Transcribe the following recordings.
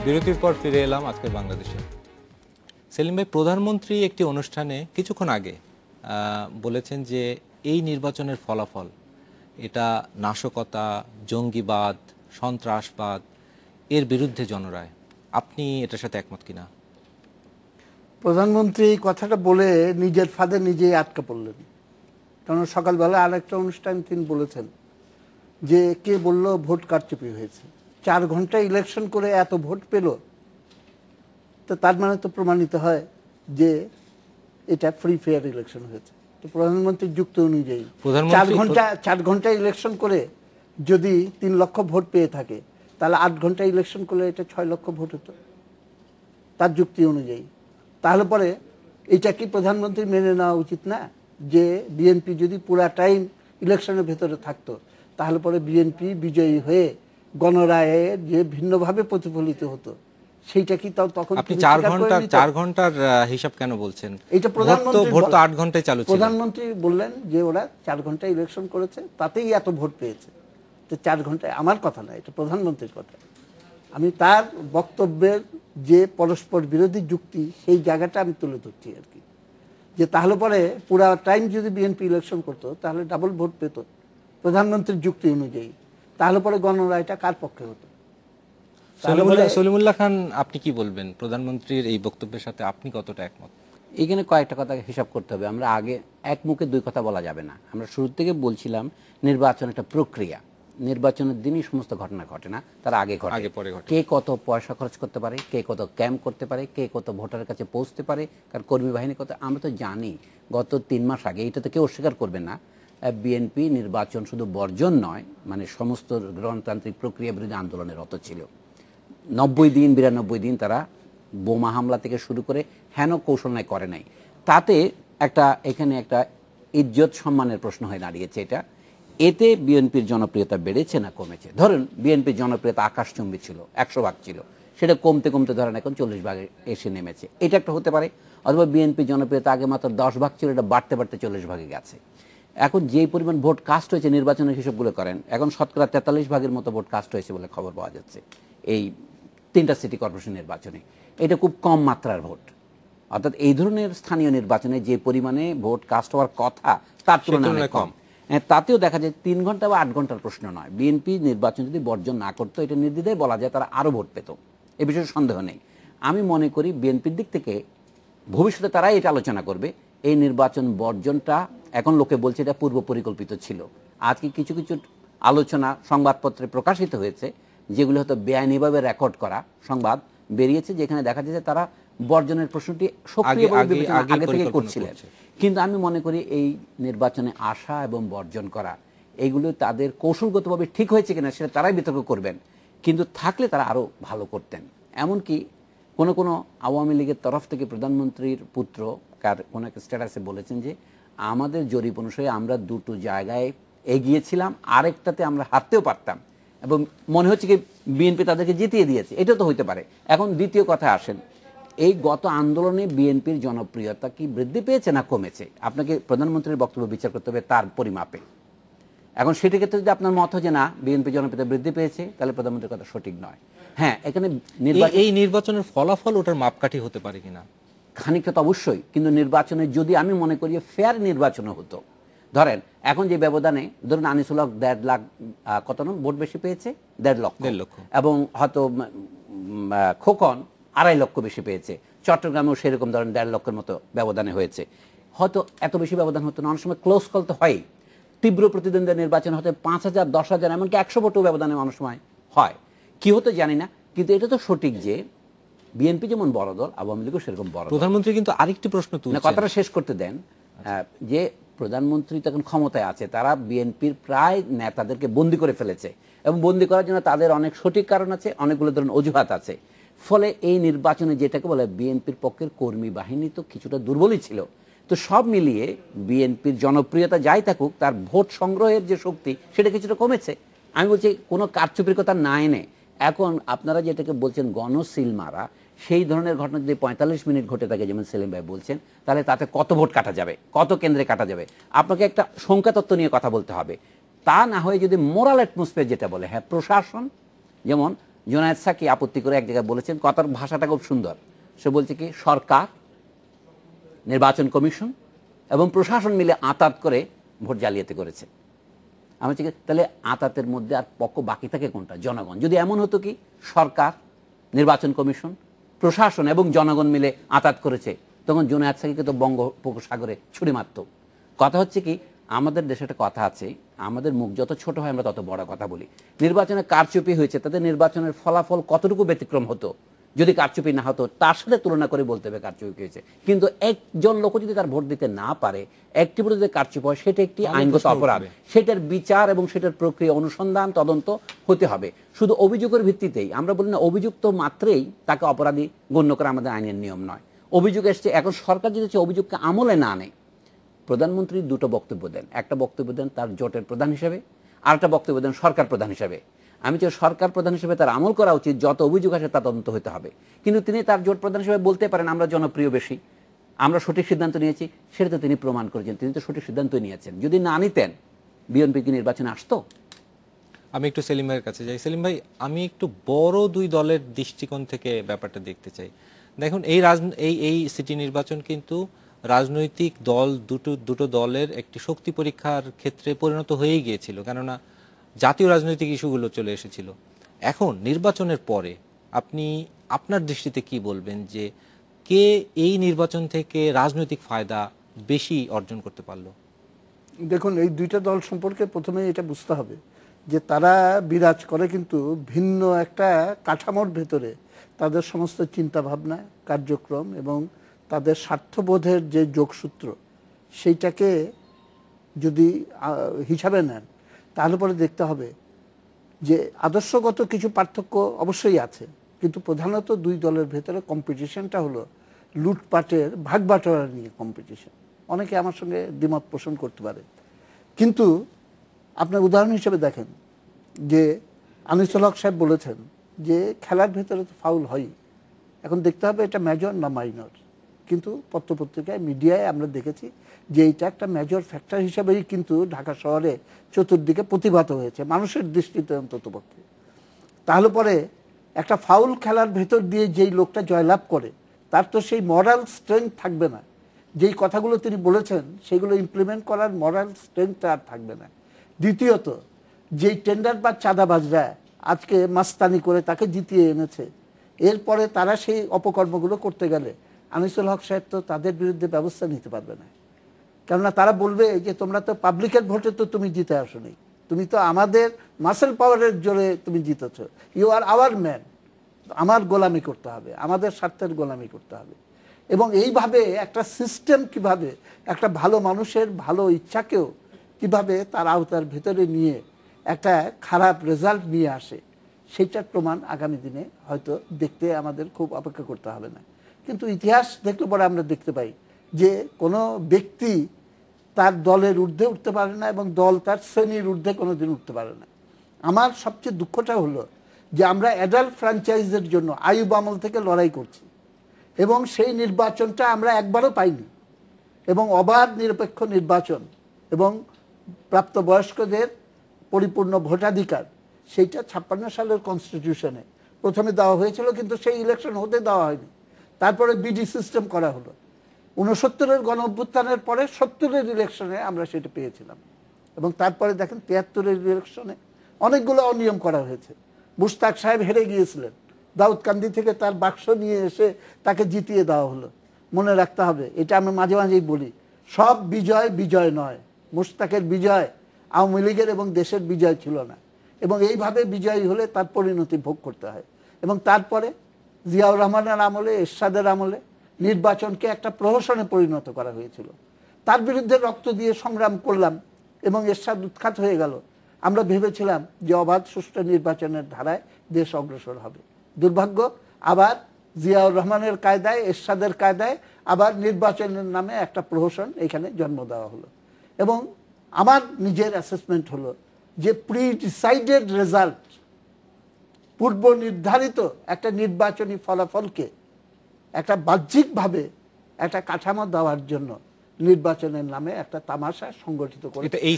বিরতির পর ফিরে এলাম আজকের বাংলাদেশে। সেলিম ভাই, প্রধানমন্ত্রী একটি অনুষ্ঠানে কিছুক্ষণ আগে বলেছেন যে এই নির্বাচনের ফলাফল এটা নাশকতা, জঙ্গিবাদ, সন্ত্রাসবাদ এর বিরুদ্ধে জনরায়। আপনি এটার সাথে একমত কিনা? প্রধানমন্ত্রী এই কথাটা বলে নিজের ফাঁদে নিজেই আটকা পড়লেন। কারণ সকালবেলা আরেকটা অনুষ্ঠান তিনি বলেছেন যে কে বলল ভোট কারচুপি হয়েছে, 4 ঘন্টা ইলেকশন করে এত ভোট পেল, তো তার মানে তো প্রমাণিত হয় যে এটা ফ্রি ফেয়ার ইলেকশন হয়েছে। তো প্রধানমন্ত্রীর যুক্তি অনুযায়ী 4 ঘন্টা ইলেকশন করে যদি 3 লক্ষ ভোট পেয়ে থাকে, তাহলে 8 ঘন্টা ইলেকশন করলে এটা 6 লক্ষ ভোট হতো তার যুক্তি অনুযায়ী। তাহলে পরে এটা কি প্রধানমন্ত্রী মেনে নেওয়া উচিত না যে বিএনপি যদি পুরা টাইম ইলেকশনের ভেতরে থাকতো, তাহলে পরে বিএনপি বিজয়ী হয়ে গণরায়ে যে ভিন্নভাবে প্রতিফলিত হতো, সেইটা কি তখন আপনি 4 ঘন্টার হিসাব কেন বলছেন? এটা প্রধানমন্ত্রী ভোট তো 8 ঘন্টায় চালু ছিল। প্রধানমন্ত্রী বললেন যে ওরা 4 ঘন্টা ইলেকশন করেছে, তাতেই এত ভোট পেয়েছে। তো 4 ঘন্টায়, আমার কথা না, এটা প্রধানমন্ত্রীর কথা। আমি তার বক্তব্যের যে পরস্পর বিরোধী যুক্তি, সেই জায়গাটা আমি তুলে ধরছি আর কি, যে তাহলে পরে পুরা টাইম যদি বিএনপি ইলেকশন করতো তাহলে ডাবল ভোট পেত প্রধানমন্ত্রীর যুক্তি অনুযায়ী। তাহলে পরে গণরায়টা কার পক্ষে হতো? সলিমুল্লাহ খান, আপনি কি বলবেন? প্রধানমন্ত্রীর এই বক্তব্যের সাথে আপনি কতটা একমত? এখানে কয়েকটা কথা হিসাব করতে হবে। আমরা আগে এক মুখে দুই কথা বলা যাবে না। আমরা শুরু থেকে বলছিলাম নির্বাচন একটা প্রক্রিয়া, নির্বাচনের দিনই সমস্ত ঘটনা ঘটে না, তার আগে ঘটে। কে কত পয়সা খরচ করতে পারে, কে কত ক্যাম্প করতে পারে, কে কত ভোটারের কাছে পৌঁছতে পারে, কারণ কর্মী বাহিনী কত, আমরা তো জানি। গত 3 মাস আগে, এটা তো কেউ অস্বীকার করবে না, বিএনপি নির্বাচন শুধু বর্জন নয়, মানে সমস্ত গণতান্ত্রিক প্রক্রিয়া বিরোধী আন্দোলনে রত ছিল। 90 দিন 92 দিন তারা বোমা হামলা থেকে শুরু করে হেন কৌশল নাই করে নাই। তাতে এখানে একটা ইজ্জত সম্মানের প্রশ্ন হয়ে দাঁড়িয়েছে। এতে বিএনপির জনপ্রিয়তা বেড়েছে না কমেছে? ধরুন বিএনপির জনপ্রিয়তা আকাশচুম্বী ছিল, 100 ভাগ ছিল, সেটা কমতে কমতে ধরেন এখন 40 ভাগে এসে নেমেছে, এটা একটা হতে পারে। অথবা বিএনপির জনপ্রিয়তা আগে মাত্র 10 ভাগ ছিল, এটা বাড়তে বাড়তে 40 ভাগে গেছে। এখন যেই পরিমাণ ভোট কাস্ট হয়েছে, নির্বাচনের হিসাবগুলো করেন, এখন শতকরা 43 ভাগের মতো ভোট কাস্ট হয়েছে বলে খবর পাওয়া যাচ্ছে এই 3টা সিটি কর্পোরেশন নির্বাচনে। এটা খুব কম মাত্রার ভোট। অর্থাৎ এই ধরনের স্থানীয় নির্বাচনে যে পরিমাণে ভোট কাস্ট হওয়ার কথা তার তুলনায় কম। তাতেও দেখা যায় 3 ঘন্টা বা 8 ঘন্টার প্রশ্ন নয়। বিএনপি নির্বাচন যদি বর্জন না করতো, এটা নির্দ্বিধায় বলা যায় তারা আরও ভোট পেত, এ বিষয়ে সন্দেহ নেই। আমি মনে করি বিএনপির দিক থেকে ভবিষ্যতে তারাই এটা আলোচনা করবে। এই নির্বাচন বর্জনটা এখন লোকে বলছে এটা পূর্ব পরিকল্পিত ছিল। আজকে কিছু কিছু আলোচনা সংবাদপত্রে প্রকাশিত হয়েছে, যেগুলো হয়তো বেআইনিভাবে রেকর্ড করা সংবাদ বেরিয়েছে, যেখানে দেখা যাচ্ছে তারা বর্জনের প্রশ্নটি সক্রিয়ভাবে আগে থেকে করছিলেন। কিন্তু আমি মনে করি এই নির্বাচনে আসা এবং বর্জন করা, এইগুলো তাদের কৌশলগতভাবে ঠিক হয়েছে কিনা সেটা তারাই বিতর্ক করবেন। কিন্তু থাকলে তারা আরও ভালো করতেন। এমনকি কোনো আওয়ামী লীগের তরফ থেকে প্রধানমন্ত্রীর পুত্র কোনো একটা স্ট্যাটাসে বলেছেন যে আমাদের জরিপ অনুসারে আমরা 2টো জায়গায় এগিয়েছিলাম, আরেকটাতে আমরা হারতেও পারতাম, এবং মনে হচ্ছে কি বিএনপি তাদেরকে জিতিয়ে দিয়েছে। এটা তো হইতে পারে। এখন দ্বিতীয় কথা আসেন, এই গত আন্দোলনে বিএনপির জনপ্রিয়তা কি বৃদ্ধি পেয়েছে না কমেছে? আপনাকে প্রধানমন্ত্রীর বক্তব্য বিচার করতে হবে তার পরিমাপে। এখন সেটি ক্ষেত্রে যদি আপনার মত হয় যে না বিএনপি জনপ্রিয়তা বৃদ্ধি পেয়েছে, তাহলে প্রধানমন্ত্রীর কথা সঠিক নয়। হ্যাঁ, এখানে এই নির্বাচনের ফলাফল ওটার মাপকাঠি হতে পারে কিনা খানিকটা তো অবশ্যই। কিন্তু নির্বাচনে যদি আমি মনে করি ফেয়ার নির্বাচন হতো, ধরেন এখন যে ব্যবধানে, ধরুন আনিসুল হক 1.5 লাখ কত ভোট বেশি পেয়েছে, 1.5 লক্ষ, এবং হয়তো খোকন 2.5 লক্ষ বেশি পেয়েছে, চট্টগ্রামেও সেরকম ধরেন 1.5 লক্ষের মতো ব্যবধানে হয়েছে, হয়তো এত বেশি ব্যবধান হতো না। অনেক সময় ক্লোজ কল তো হয়, তীব্র প্রতিদ্বন্দ্বিতা নির্বাচন হতে 5,000 10,000 এমনকি 100 ভোটও ব্যবধানে অনেক সময় হয়। কি হতো জানি না, কিন্তু এটা তো সঠিক যে বিএনপি যেমন বড় দল, আওয়ামী লীগও সেরকম বড়। প্রধানমন্ত্রী কিন্তু আরেকটি প্রশ্ন তুলছেন, কথাটা শেষ করতে দেন। যে প্রধানমন্ত্রী তখন ক্ষমতায় আছে, তারা বিএনপির প্রায় নেতাদেরকে বন্দী করে ফেলেছে, এবং বন্দী করার জন্য তাদের অনেক সঠিক কারণ আছে, অনেকগুলো ধরুন অজুহাত আছে। ফলে এই নির্বাচনে যেটাকে বলে বিএনপির পক্ষের কর্মী বাহিনী তো কিছুটা দুর্বলই ছিল। তো সব মিলিয়ে বিএনপির জনপ্রিয়তা যাই থাকুক, তার ভোট সংগ্রহের যে শক্তি সেটা কিছুটা কমেছে। আমি বলছি কোনো কারচুপির কথা না এনে, এখন আপনারা যেটাকে বলছেন গণসিল মারা, সেই ধরনের ঘটনা যদি 45 মিনিট ঘটে থাকে, যেমন সেলিম ভাই বলছেন, তাহলে তাতে কত ভোট কাটা যাবে, কত কেন্দ্রে কাটা যাবে? আপনাকে একটা সংখ্যা তত্ত্ব নিয়ে কথা বলতে হবে। তা না হয়ে যদি মোরাল অ্যাটমসফিয়ার যেটা বলে, হ্যাঁ প্রশাসন, যেমন জুনায়েদ সাকি আপত্তি করে এক জায়গায় বলেছেন, কথার ভাষাটা খুব সুন্দর। সে বলছে কি, সরকার, নির্বাচন কমিশন এবং প্রশাসন মিলে আঁতাত করে ভোট জালিয়াতি করেছে। আমি বলছি তাহলে আঁতাতের মধ্যে আর পক্ষ বাকি থাকে কোনটা? জনগণ। যদি এমন হতো কি সরকার, নির্বাচন কমিশন, প্রশাসন এবং জনগণ মিলে আঁতাত করেছে, তখন জুনায়েদ সাকিকে তো বঙ্গোপসাগরে ছুরি মারত। কথা হচ্ছে কি, আমাদের দেশে একটা কথা আছে, আমাদের মুখ যত ছোট হয় আমরা তত বড় কথা বলি। নির্বাচনে কারচুপি হয়েছে, তাদের নির্বাচনের ফলাফল কতটুকু ব্যতিক্রম হতো যদি কারচুপি না হতো, তার সাথে তুলনা করে বলতে হবে কারচুপি হয়েছে। কিন্তু একজন লোক যদি তার ভোট দিতে না পারে, একটি ভোটে যদি কারচুপি হয়, সেটা একটি আইনগত অপরাধ। সেটার বিচার এবং সেটার প্রক্রিয়া, অনুসন্ধান, তদন্ত হতে হবে। শুধু অভিযোগের ভিত্তিতেই আমরা বলি না, অভিযুক্ত মাত্রেই তাকে অপরাধী গণ্য করা আমাদের আইনের নিয়ম নয়। অভিযোগ এসছে, এখন সরকার যদি অভিযোগকে আমলে না নেয়, প্রধানমন্ত্রী দুটো বক্তব্য দেন, একটা বক্তব্য দেন তার জোটের প্রধান হিসেবে, আর একটা বক্তব্য দেন সরকার প্রধান হিসেবে। আমি চাই সরকার প্রধান হিসেবে তার আমল করা উচিত, যত অভিযোগ আসে তা তদন্ত হতে হবে। কিন্তু তিনি তার জোট প্রধান হিসেবে বলতে পারেন আমরা জনপ্রিয় বেশি, আমরা সঠিক সিদ্ধান্ত নিয়েছি, সেটা তো তিনি প্রমাণ করেছেন, তিনি তো সঠিক সিদ্ধান্তই নিয়েছেন। যদি না নিতেন, বিএনপি কি নির্বাচনে আসতো? আমি একটু সেলিম ভাইয়ের কাছে যাই। সেলিম ভাই, আমি একটু বড় দুই দলের দৃষ্টিকোণ থেকে ব্যাপারটা দেখতে চাই। দেখুন, এই সিটি নির্বাচন কিন্তু রাজনৈতিক দল দুটো দলের একটি শক্তি পরীক্ষার ক্ষেত্রে পরিণত হয়েই গিয়েছিল, কেননা জাতীয় রাজনৈতিক ইস্যুগুলো চলে এসেছিল। এখন নির্বাচনের পরে আপনি আপনার দৃষ্টিতে কি বলবেন যে কে এই নির্বাচন থেকে রাজনৈতিক ফায়দা বেশি অর্জন করতে পারলো? দেখুন, এই দুইটা দল সম্পর্কে প্রথমে এটা বুঝতে হবে যে তারা বিরাজ করে কিন্তু ভিন্ন একটা কাঠামোর ভেতরে। তাদের সমস্ত চিন্তা ভাবনা, কার্যক্রম এবং তাদের স্বার্থবোধের যে যোগসূত্র, সেইটাকে যদি হিসাবে নেন, তাহলে পরে দেখতে হবে যে আদর্শগত কিছু পার্থক্য অবশ্যই আছে, কিন্তু প্রধানত দুই দলের ভেতরে কম্পিটিশনটা হলো লুটপাটের ভাগবাটোয়ারা নিয়ে কম্পিটিশন। অনেকে আমার সঙ্গে দ্বিমত পোষণ করতে পারে, কিন্তু আপনার উদাহরণ হিসেবে দেখেন যে আনিসুল হক সাহেব বলেছেন যে খেলার ভেতরে তো ফাউল হয়, এখন দেখতে হবে এটা মেজর না মাইনর। কিন্তু পত্রপত্রিকায়, মিডিয়ায় আমরা দেখেছি যে এইটা একটা মেজর ফ্যাক্টর হিসাবেই কিন্তু ঢাকা শহরে চতুর্দিকে প্রতিভাত হয়েছে, মানুষের দৃষ্টিতে অন্ততপক্ষে। তাহলে পরে একটা ফাউল খেলার ভেতর দিয়ে যেই লোকটা জয়লাভ করে, তার তো সেই মরাল স্ট্রেংথ থাকবে না। যেই কথাগুলো তিনি বলেছেন সেগুলো ইমপ্লিমেন্ট করার মরাল স্ট্রেংথ আর থাকবে না। দ্বিতীয়ত, যেই টেন্ডার বা চাঁদাবাজরা আজকে মাস্তানি করে তাকে জিতিয়ে এনেছে, এরপরে তারা সেই অপকর্মগুলো করতে গেলে আনিসুল হক সাহেব তো তাদের বিরুদ্ধে ব্যবস্থা নিতে পারবে না। কেননা তারা বলবে যে তোমরা তো পাবলিকের ভোটে তো তুমি জিতে আসোনি, তুমি তো আমাদের মাসেল পাওয়ারের জোরে তুমি জিতেছ, ইউ আর আওয়ার ম্যান, আমার গোলামি করতে হবে, আমাদের স্বার্থের গোলামি করতে হবে। এবং এইভাবে একটা সিস্টেম কিভাবে একটা ভালো মানুষের ভালো ইচ্ছাকেও কিভাবে তার আওতার ভেতরে নিয়ে একটা খারাপ রেজাল্ট নিয়ে আসে, সেইটার প্রমাণ আগামী দিনে হয়তো দেখতে আমাদের খুব অপেক্ষা করতে হবে না। কিন্তু ইতিহাস দেখলে পরে আমরা দেখতে পাই যে কোনো ব্যক্তি তার দলের ঊর্ধ্বে উঠতে পারে না এবং দল তার শ্রেণীর ঊর্ধ্বে কোনোদিন উঠতে পারে না। আমার সবচেয়ে দুঃখটা হলো যে আমরা অ্যাডাল্ট ফ্র্যাঞ্চাইজের জন্য আইয়ুব আমল থেকে লড়াই করছি এবং সেই নির্বাচনটা আমরা একবারও পাইনি। এবং অবাধ নিরপেক্ষ নির্বাচন এবং প্রাপ্তবয়স্কদের পরিপূর্ণ ভোটাধিকার, সেইটা 56 সালের কনস্টিটিউশনে প্রথমে দেওয়া হয়েছিল, কিন্তু সেই ইলেকশন হতে দেওয়া হয়নি। তারপরে বিডি সিস্টেম করা হলো। 69-এর গণ অভ্যুত্থানের পরে 70-এর ইলেকশনে আমরা সেটা পেয়েছিলাম। এবং তারপরে দেখেন 73-এর ইলেকশনে অনেকগুলো অনিয়ম করা হয়েছে। মুশতাক সাহেব হেরে গিয়েছিলেন, দাউদকান্দি থেকে তার বাক্স নিয়ে এসে তাকে জিতিয়ে দেওয়া হলো। মনে রাখতে হবে, এটা আমি মাঝে মাঝেই বলি, সব বিজয় বিজয় নয়। মুশতাকের বিজয় আওয়ামী লীগের এবং দেশের বিজয় ছিল না। এবং এইভাবে বিজয়ী হলে তার পরিণতি ভোগ করতে হয়। এবং তারপরে জিয়াউর রহমানের আমলে, এরশাদের আমলে নির্বাচনকে একটা প্রহসনে পরিণত করা হয়েছিল। তার বিরুদ্ধে রক্ত দিয়ে সংগ্রাম করলাম এবং এরশাদ উৎখাত হয়ে গেল। আমরা ভেবেছিলাম যে অবাধ সুষ্ঠু নির্বাচনের ধারায় দেশ অগ্রসর হবে। দুর্ভাগ্য, আবার জিয়াউর রহমানের কায়দায়, এরশাদের কায়দায় আবার নির্বাচনের নামে একটা প্রহসন এখানে জন্ম দেওয়া হলো। এবং আমার নিজের অ্যাসেসমেন্ট হলো যে প্রি ডিসাইডেড রেজাল্ট, পূর্ব নির্ধারিত একটা নির্বাচনী ফলাফলকে একটা বাহ্যিকভাবে একটা কাঠামো দেওয়ার জন্য নির্বাচনের নামে একটা তামাশা সংগঠিত করে। এই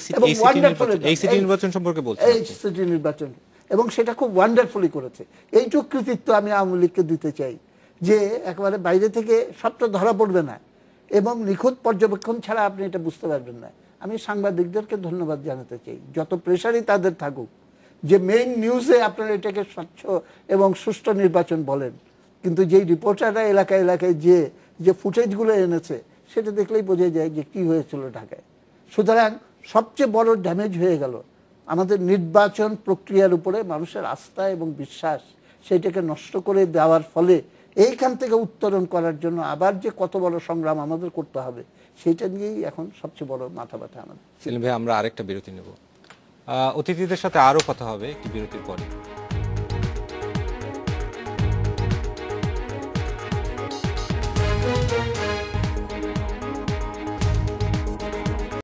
সিটি নির্বাচন সম্পর্কে বলছি। এই সিটি নির্বাচন এবং সেটা খুব ওয়ান্ডারফুলি করেছে। এইটুকু কৃতিত্ব আমি আওয়ামী লীগকে দিতে চাই, যে একেবারে বাইরে থেকে সবটা ধরা পড়বে না এবং নিখুঁত পর্যবেক্ষণ ছাড়া আপনি এটা বুঝতে পারবেন না। আমি সাংবাদিকদেরকে ধন্যবাদ জানাতে চাই, যত প্রেশারই তাদের থাকুক, যে মেইন নিউজে আপনারা এটাকে স্বচ্ছ এবং সুষ্ঠু নির্বাচন বলেন, কিন্তু যেই রিপোর্টাররা এলাকায় এলাকায় যে ফুটেজগুলো এনেছে সেটা দেখলেই বোঝা যায় যে কি হয়েছিল ঢাকায়। সুতরাং সবচেয়ে বড় ড্যামেজ হয়ে গেল আমাদের নির্বাচন প্রক্রিয়ার উপরে মানুষের আস্থা এবং বিশ্বাস, সেইটাকে নষ্ট করে দেওয়ার ফলে এইখান থেকে উত্তরণ করার জন্য আবার যে কত বড় সংগ্রাম আমাদের করতে হবে, সেইটা নিয়েই এখন সবচেয়ে বড় মাথা ব্যথা আমাদের। সেলিম ভাই, আমরা আরেকটা বিরতি নেব, অতিথিদের সাথে আরো কথা হবে একটি বিরতির পরে।